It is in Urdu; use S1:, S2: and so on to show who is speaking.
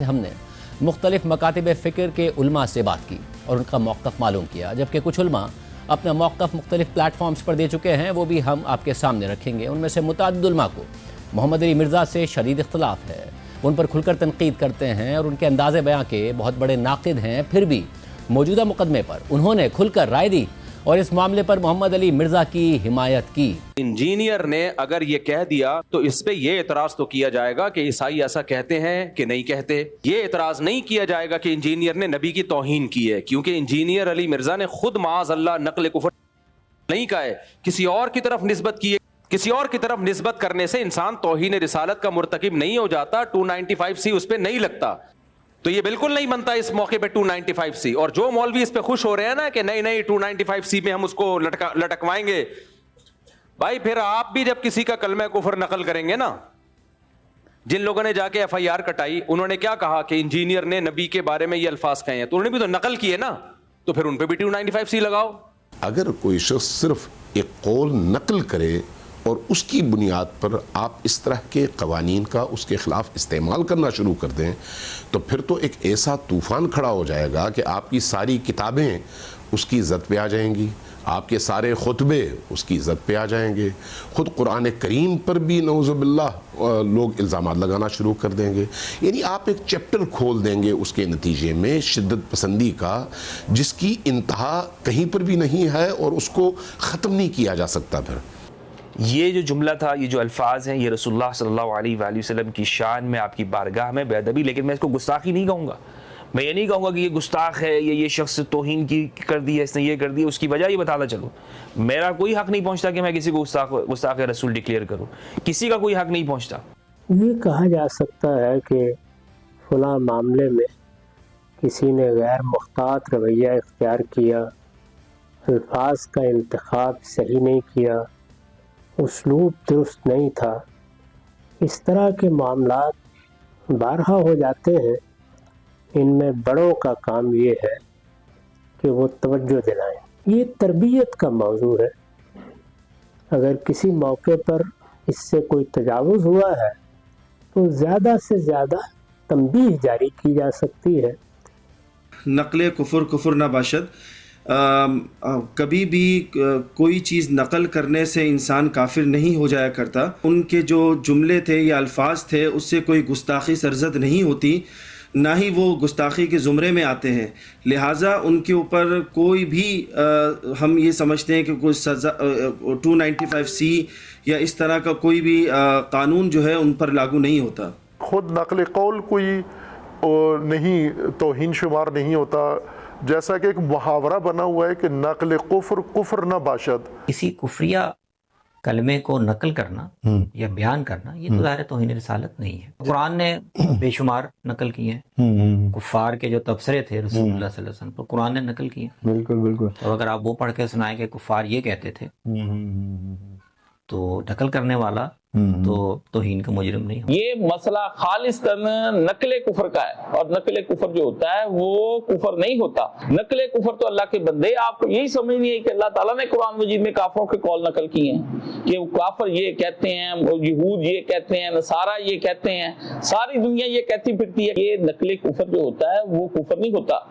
S1: ہم نے مختلف مکاتب فکر کے علماء سے بات کی اور ان کا موقف معلوم کیا، جبکہ کچھ علماء اپنا موقف مختلف پلیٹ فارمز پر دے چکے ہیں، وہ بھی ہم آپ کے سامنے رکھیں گے۔ ان میں سے متعدد علماء کو محمد علی مرزا سے شدید اختلاف ہے، ان پر کھل کر تنقید کرتے ہیں اور ان کے انداز بیاں کے بہت بڑے ناقد ہیں، پھر بھی موجودہ مقدمے پر انہوں نے کھل کر رائے دی اور اس معاملے پر محمد علی مرزا کی حمایت کی۔
S2: انجینئر نے اگر یہ کہہ دیا تو اس پہ یہ اعتراض تو کیا جائے گا کہ عیسائی ایسا کہتے ہیں کہ نہیں کہتے۔ یہ اعتراض نہیں کیا جائے گا کہ انجینئر نے نبی کی توہین کی ہے، کیونکہ انجینئر علی مرزا نے خود معاذ اللہ نقل کفر نہیں کہا ہے، کسی اور کی طرف نسبت کی ہے۔ کسی اور کی طرف نسبت کرنے سے انسان توہین رسالت کا مرتکب نہیں ہو جاتا، 295C اس پہ نہیں لگتا، تو یہ بالکل نہیں بنتا اس موقع پہ 295C۔ اور جو مولوی اس پہ خوش ہو رہے ہیں نا کہ نہیں 295C میں ہم اس کو لٹکوائیں گے، بھائی پھر آپ بھی جب کسی کا کلمہ کفر نقل کریں گے نا، جن لوگوں نے جا کے FIR کٹائی انہوں نے کیا کہا کہ انجینئر نے نبی کے بارے میں یہ الفاظ کہے ہیں، تو انہوں نے بھی تو نقل کیے نا، تو پھر ان پہ بھی 295C لگاؤ۔
S3: اگر کوئی شخص صرف ایک قول نقل کرے اور اس کی بنیاد پر آپ اس طرح کے قوانین کا اس کے خلاف استعمال کرنا شروع کر دیں تو پھر تو ایک ایسا طوفان کھڑا ہو جائے گا کہ آپ کی ساری کتابیں اس کی عزت پہ آ جائیں گی، آپ کے سارے خطبے اس کی عزت پہ آ جائیں گے، خود قرآن کریم پر بھی نعوذ باللہ لوگ الزامات لگانا شروع کر دیں گے۔ یعنی آپ ایک چیپٹر کھول دیں گے اس کے نتیجے میں شدت پسندی کا، جس کی انتہا کہیں پر بھی نہیں ہے اور اس کو ختم نہیں کیا جا سکتا۔ پھر
S4: یہ جو جملہ تھا، یہ جو الفاظ ہیں، یہ رسول اللہ صلی اللہ علیہ وآلہ وسلم کی شان میں، آپ کی بارگاہ میں بے ادبی، لیکن میں اس کو گستاخی نہیں کہوں گا۔ میں یہ نہیں کہوں گا کہ یہ گستاخ ہے، یہ شخص توہین کی کر دی ہے، اس نے یہ کر دی، اس کی وجہ یہ بتاتا چلوں۔ میرا کوئی حق نہیں پہنچتا کہ میں کسی کو گستاخ رسول ڈکلیئر کروں، کسی کا کوئی حق نہیں پہنچتا۔
S5: یہ کہا جا سکتا ہے کہ فلاں معاملے میں کسی نے غیر محتاط رویہ اختیار کیا، الفاظ کا انتخاب صحیح نہیں کیا، اسلوب درست نہیں تھا۔ اس طرح کے معاملات بارہا ہو جاتے ہیں۔ ان میں بڑوں کا کام یہ ہے کہ وہ توجہ دلائیں۔ یہ تربیت کا موضوع ہے۔ اگر کسی موقع پر اس سے کوئی تجاوز ہوا ہے تو زیادہ سے زیادہ تنبیہ جاری کی جا سکتی ہے۔
S6: نقل کفر نہ باشد، کبھی بھی کوئی چیز نقل کرنے سے انسان کافر نہیں ہو جایا کرتا۔ ان کے جو جملے تھے یا الفاظ تھے اس سے کوئی گستاخی سرزد نہیں ہوتی، نہ ہی وہ گستاخی کے زمرے میں آتے ہیں، لہٰذا ان کے اوپر کوئی بھی ہم یہ سمجھتے ہیں کہ کوئی سزا 295C یا اس طرح کا کوئی بھی قانون جو ہے ان پر لاگو نہیں ہوتا۔
S7: خود نقل قول کوئی نہیں توہین شمار نہیں ہوتا، جیسا کہ ایک محاورہ بنا ہوا ہے کہ نقل کفر نہ باشد۔
S8: کسی کفریہ کلمے کو نقل کرنا یا بیان کرنا یہ تو ظاہر توہین رسالت نہیں ہے۔ قرآن نے بے شمار نقل کیے ہیں، کفار کے جو تبصرے تھے رسول اللہ صلی اللہ علیہ وسلم پر قرآن نے نقل کیے۔
S9: بالکل
S8: تو اگر آپ وہ پڑھ کے سنائیں کہ کفار یہ کہتے تھے تو نقل کرنے والا تو توہین کا مجرم نہیں ہو۔
S10: یہ مسئلہ خالص نقل کفر کا ہے، اور نقل کفر جو ہوتا ہے وہ کفر نہیں ہوتا۔ نقل کفر تو اللہ کے بندے، آپ کو یہی سمجھنی ہے کہ اللہ تعالیٰ نے قرآن مجید میں کافروں کے قول نقل کیے ہیں کہ کافر یہ کہتے ہیں، یہود یہ کہتے ہیں، نصارہ یہ کہتے ہیں، ساری دنیا یہ کہتی پھرتی ہے۔ یہ نقل کفر جو ہوتا ہے وہ کفر نہیں ہوتا۔